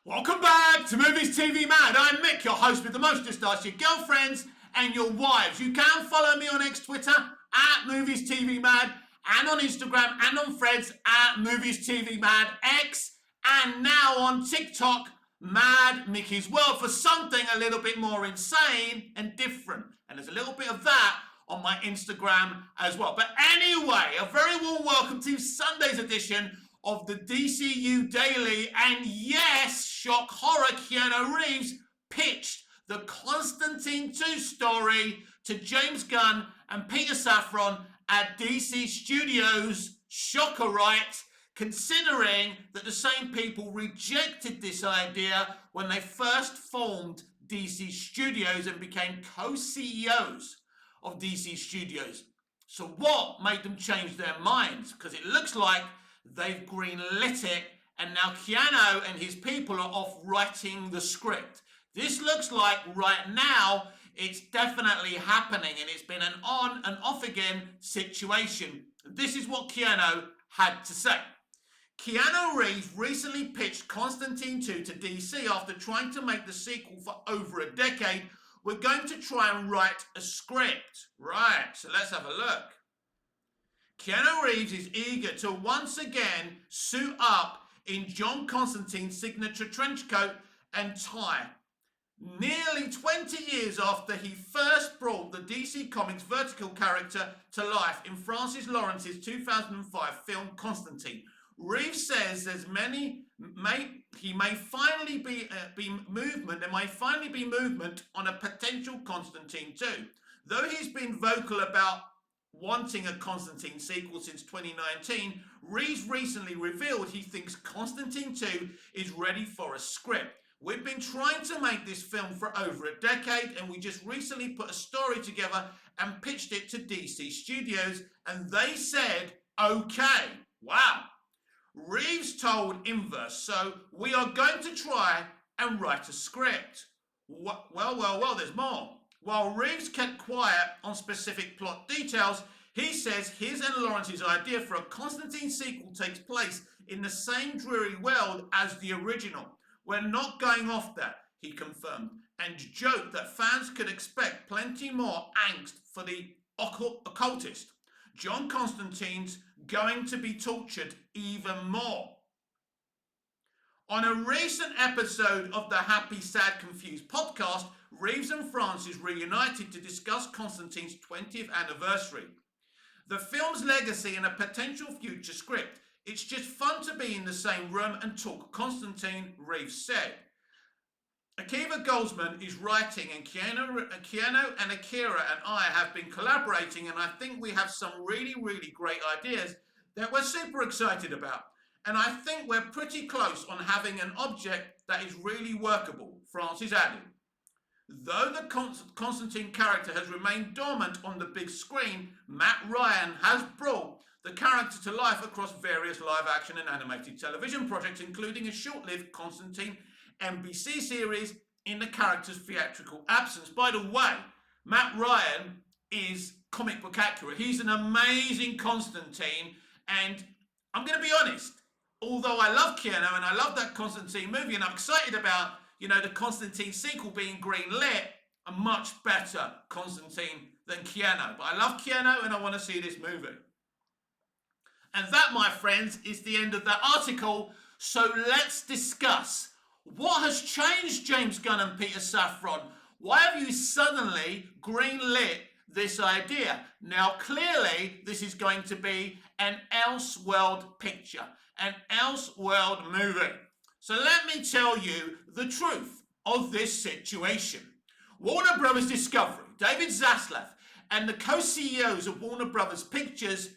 Welcome back to Movies TV Mad. I'm Mick, your host with the most to ask your girlfriends and your wives. You can follow me on X Twitter at Movies TV Mad and on Instagram and on Threads at Movies TV Mad X and now on TikTok, Mad Mickey's World, for something a little bit more insane and different. And there's a little bit of that on my Instagram as well. But anyway, a very warm welcome to Sunday's edition of the DCU Daily, and yes, shock horror, Keanu Reeves pitched the Constantine 2 story to James Gunn and Peter Safran at DC Studios. Shocker, right? Considering that the same people rejected this idea when they first formed DC Studios and became co-CEOs of DC Studios. So what made them change their minds? Because it looks like they've greenlit it, and now Keanu and his people are off writing the script. This looks like right now it's definitely happening, and it's been an on and off again situation. This is what Keanu had to say. Keanu Reeves recently pitched Constantine 2 to DC after trying to make the sequel for over a decade. We're going to try and write a script. Right, so let's have a look. Keanu Reeves is eager to once again suit up in John Constantine's signature trench coat and tie. Nearly 20 years after he first brought the DC Comics vertical character to life in Francis Lawrence's 2005 film Constantine, Reeves says there may finally be movement on a potential Constantine 2. Though he's been vocal about wanting a Constantine sequel since 2019, Reeves recently revealed he thinks Constantine 2 is ready for a script. We've been trying to make this film for over a decade, and we just recently put a story together and pitched it to DC Studios, and they said, okay. Wow. Reeves told Inverse, so we are going to try and write a script. Well, there's more. While Reeves kept quiet on specific plot details, he says his and Lawrence's idea for a Constantine sequel takes place in the same dreary world as the original. We're not going off that, he confirmed, and joked that fans could expect plenty more angst for the occultist. John Constantine's going to be tortured even more. On a recent episode of the Happy, Sad, Confused podcast, Reeves and Francis reunited to discuss Constantine's 20th anniversary, the film's legacy, and a potential future script. It's just fun to be in the same room and talk Constantine, Reeves said. Akiva Goldsman is writing, and Keanu and Akira and I have been collaborating, and I think we have some really, really great ideas that we're super excited about. And I think we're pretty close on having an object that is really workable, Francis added. Though the Constantine character has remained dormant on the big screen, Matt Ryan has brought the character to life across various live-action and animated television projects, including a short-lived Constantine NBC series in the character's theatrical absence. By the way, Matt Ryan is comic book accurate. He's an amazing Constantine, and I'm going to be honest, although I love Keanu and I love that Constantine movie, and I'm excited about, the Constantine sequel being greenlit, a much better Constantine than Keanu. But I love Keanu and I want to see this movie. And that, my friends, is the end of that article. So let's discuss what has changed James Gunn and Peter Safran. Why have you suddenly greenlit this idea? Now, clearly, this is going to be an Elseworld picture, an Elseworld movie. So let me tell you the truth of this situation. Warner Brothers Discovery, David Zaslav, and the co-CEOs of Warner Brothers Pictures,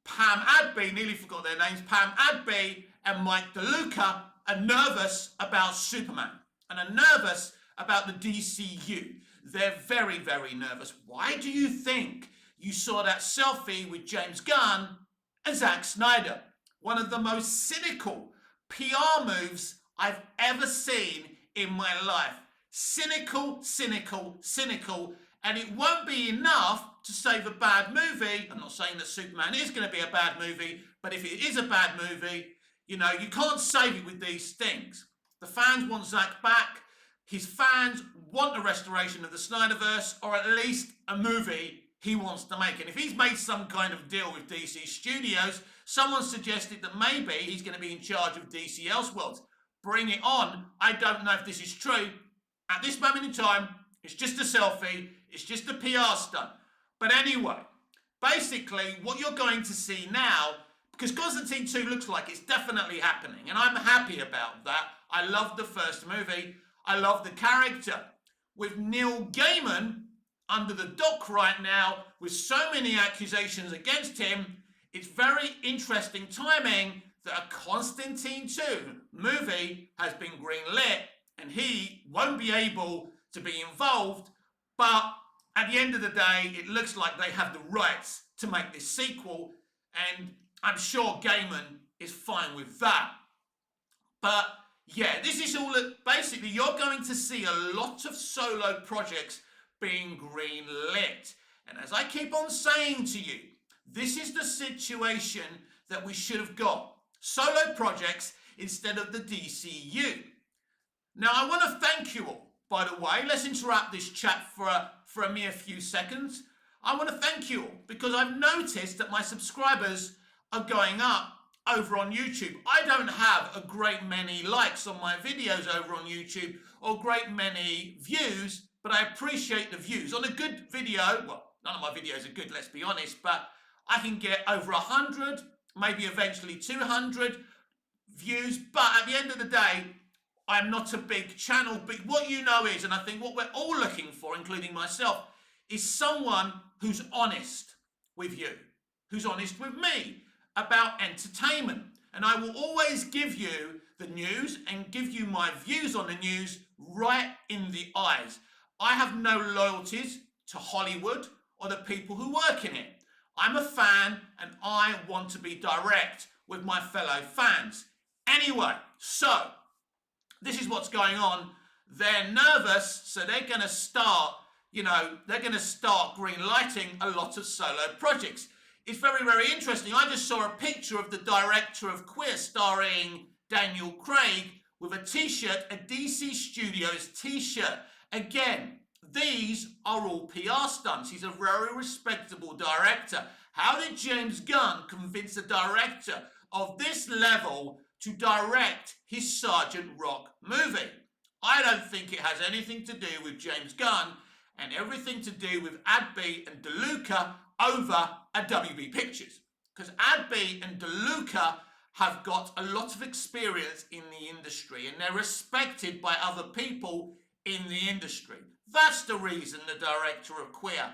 Pam Adby, nearly forgot their names, Pam Adby and Mike DeLuca, are nervous about Superman and are nervous about the DCU. They're very, very nervous. Why do you think you saw that selfie with James Gunn and Zack Snyder? One of the most cynical PR moves I've ever seen in my life. Cynical, cynical, cynical. And it won't be enough to save a bad movie. I'm not saying that Superman is going to be a bad movie, but if it is a bad movie, you can't save it with these things. The fans want Zack back. His fans want a restoration of the Snyderverse, or at least a movie he wants to make. And if he's made some kind of deal with DC Studios, someone suggested that maybe he's going to be in charge of DC Elseworlds. Bring it on. I don't know if this is true. At this moment in time, it's just a selfie. It's just a PR stunt. But anyway, basically what you're going to see now, because Constantine 2 looks like it's definitely happening, and I'm happy about that. I love the first movie. I love the character. With Neil Gaiman under the dock right now, with so many accusations against him, it's very interesting timing that a Constantine 2 movie has been greenlit and he won't be able to be involved, but at the end of the day, it looks like they have the rights to make this sequel, and I'm sure Gaiman is fine with that. But yeah, this is all, basically you're going to see a lot of solo projects being green-lit. And as I keep on saying to you, this is the situation that we should have got. Solo projects instead of the DCU. Now, I want to thank you all, by the way. Let's interrupt this chat for a mere few seconds. I want to thank you all because I've noticed that my subscribers are going up over on YouTube. I don't have a great many likes on my videos over on YouTube or great many views, but I appreciate the views. On a good video, well, none of my videos are good, let's be honest, but I can get over 100, maybe eventually 200 views, but at the end of the day, I'm not a big channel. But what you know is, and I think what we're all looking for, including myself, is someone who's honest with you, who's honest with me about entertainment. And I will always give you the news and give you my views on the news right in the eyes. I have no loyalties to Hollywood or the people who work in it. I'm a fan and I want to be direct with my fellow fans. Anyway, so this is what's going on. They're nervous, so they're going to start, they're going to start green-lighting a lot of solo projects. It's very, very interesting. I just saw a picture of the director of Queer starring Daniel Craig with a t-shirt, a DC Studios t-shirt. Again, these are all PR stunts. He's a very respectable director. How did James Gunn convince a director of this level to direct his Sergeant Rock movie? I don't think it has anything to do with James Gunn and everything to do with Adby and DeLuca over at WB Pictures. Because Adby and DeLuca have got a lot of experience in the industry and they're respected by other people in the industry. That's the reason the director of Queer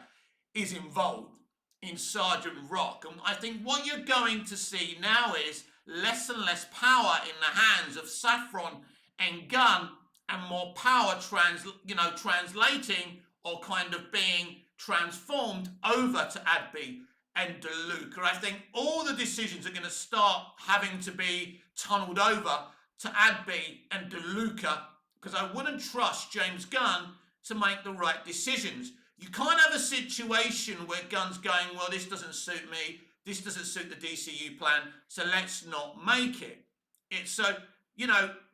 is involved in Sergeant Rock. And I think what you're going to see now is less and less power in the hands of Safran and Gunn and more power translating or kind of being transformed over to Adby and DeLuca. I think all the decisions are going to start having to be tunneled over to Adby and DeLuca because I wouldn't trust James Gunn to make the right decisions. You can't have a situation where Gunn's going, well, this doesn't suit me, this doesn't suit the DCU plan, so let's not make it.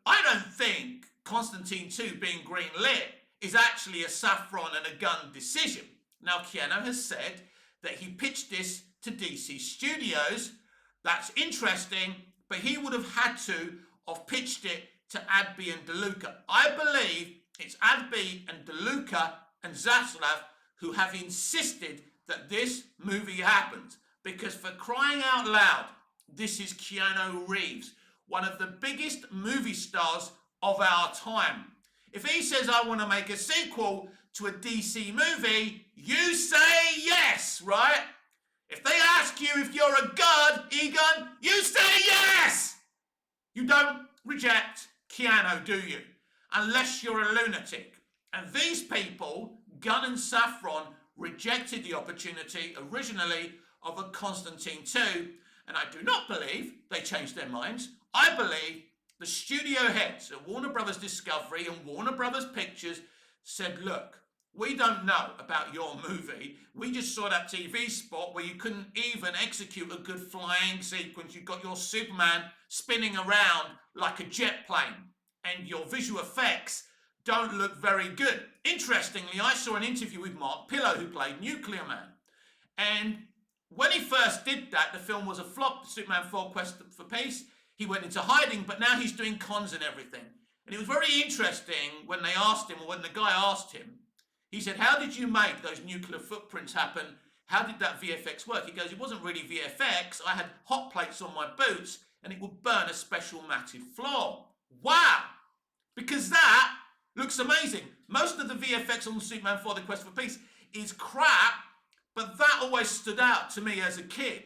I don't think Constantine 2 being green-lit is actually a Safran and a Gunn decision. Now, Keanu has said that he pitched this to DC Studios. That's interesting, but he would have had to have pitched it to Adby and DeLuca. I believe it's Adby and DeLuca and Zaslav who have insisted that this movie happens. Because for crying out loud, this is Keanu Reeves, one of the biggest movie stars of our time. If he says, I want to make a sequel to a DC movie, you say yes, right? If they ask you if you're a god, Egon, you say yes! You don't reject Keanu, do you? Unless you're a lunatic. And these people, Gunn and Safran, rejected the opportunity originally of a Constantine 2, and I do not believe they changed their minds. I believe the studio heads at Warner Brothers Discovery and Warner Brothers Pictures said, look, we don't know about your movie. We just saw that TV spot where you couldn't even execute a good flying sequence. You've got your Superman spinning around like a jet plane. and your visual effects don't look very good. Interestingly, I saw an interview with Mark Pillow, who played Nuclear Man. And when he first did that, the film was a flop, Superman 4 Quest for Peace. He went into hiding, but now he's doing cons and everything. And it was very interesting when they asked him, or when the guy asked him, he said, how did you make those nuclear footprints happen? How did that VFX work? He goes, it wasn't really VFX. I had hot plates on my boots and it would burn a special matte floor. Wow! Because that looks amazing. Most of the VFX on Superman 4 The Quest for Peace is crap, but that always stood out to me as a kid.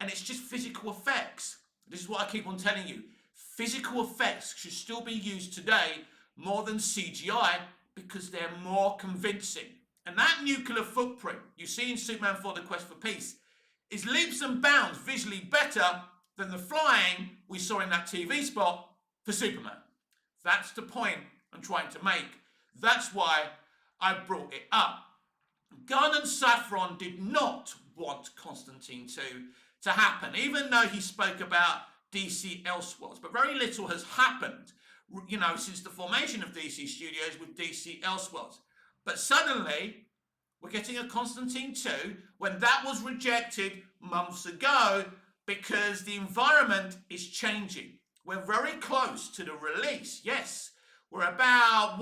And it's just physical effects. This is what I keep on telling you. Physical effects should still be used today more than CGI because they're more convincing. And that nuclear footprint you see in Superman 4 The Quest for Peace is leaps and bounds visually better than the flying we saw in that TV spot for Superman. That's the point I'm trying to make. That's why I brought it up. Gunn and Safran did not want Constantine 2 to happen, even though he spoke about DC Elseworlds. But very little has happened, since the formation of DC Studios with DC Elseworlds. But suddenly, we're getting a Constantine 2 when that was rejected months ago because the environment is changing. We're very close to the release. Yes, we're about,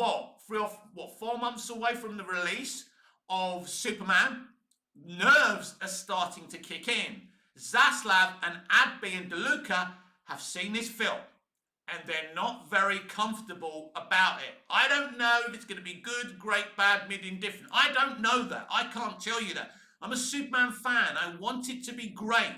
4 months away from the release of Superman. Nerves are starting to kick in. Zaslav and Adby and DeLuca have seen this film and they're not very comfortable about it. I don't know if it's going to be good, great, bad, mid, indifferent. I don't know that. I can't tell you that. I'm a Superman fan. I want it to be great.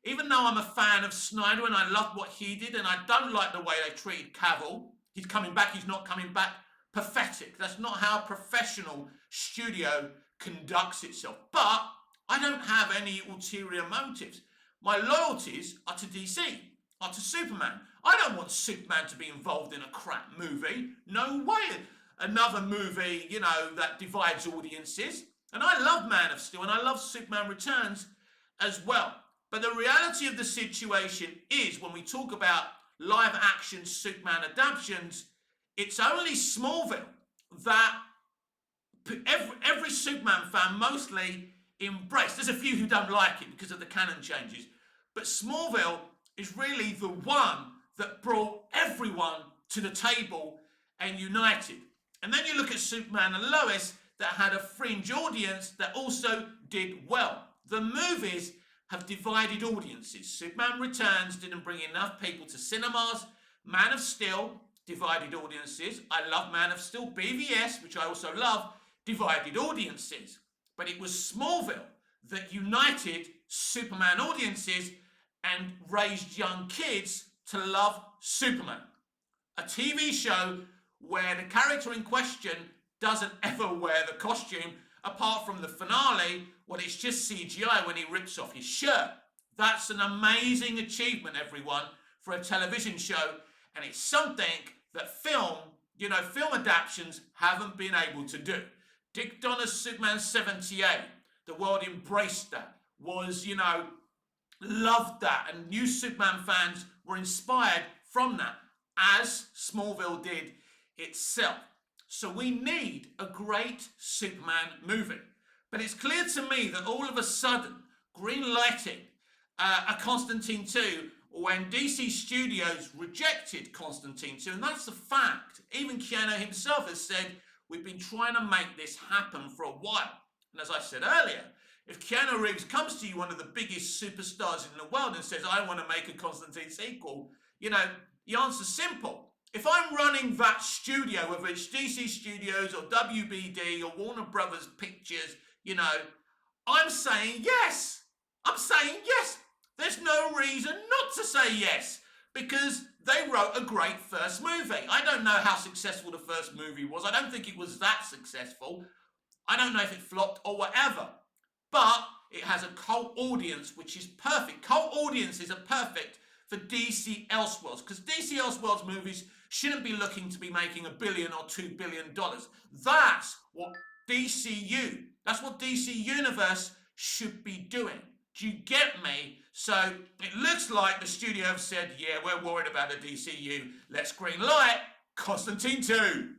Even though I'm a fan of Snyder and I love what he did and I don't like the way they treated Cavill. He's coming back, he's not coming back. Pathetic. That's not how a professional studio conducts itself. But I don't have any ulterior motives. My loyalties are to DC, are to Superman. I don't want Superman to be involved in a crap movie. No way. Another movie, that divides audiences. And I love Man of Steel and I love Superman Returns as well. But the reality of the situation is when we talk about live action Superman adaptations, it's only Smallville that every Superman fan mostly embraced. There's a few who don't like it because of the canon changes. But Smallville is really the one that brought everyone to the table and united. And then you look at Superman and Lois that had a fringe audience that also did well. The movies have divided audiences. Superman Returns didn't bring enough people to cinemas. Man of Steel divided audiences. I love Man of Steel. BVS, which I also love, divided audiences. But it was Smallville that united Superman audiences and raised young kids to love Superman. A TV show where the character in question doesn't ever wear the costume, apart from the finale, when it's just CGI when he rips off his shirt. That's an amazing achievement, everyone, for a television show, and it's something that film adaptations haven't been able to do. Dick Donner's Superman 78, the world embraced that, loved that, and new Superman fans were inspired from that, as Smallville did itself. So we need a great Superman movie. But it's clear to me that all of a sudden, greenlighting a Constantine 2 when DC Studios rejected Constantine 2, and that's a fact. Even Keanu himself has said, we've been trying to make this happen for a while. And as I said earlier, if Keanu Reeves comes to you, one of the biggest superstars in the world, and says, I want to make a Constantine sequel, the answer's simple. If I'm running that studio, whether it's DC Studios or WBD or Warner Brothers Pictures, I'm saying yes. I'm saying yes. There's no reason not to say yes because they wrote a great first movie. I don't know how successful the first movie was. I don't think it was that successful. I don't know if it flopped or whatever. But it has a cult audience, which is perfect. Cult audiences are perfect for DC Elseworlds because DC Elseworlds movies shouldn't be looking to be making $1 billion or $2 billion. That's what DC Universe should be doing. Do you get me? So it looks like the studio have said, yeah, we're worried about the DCU. Let's green light Constantine 2.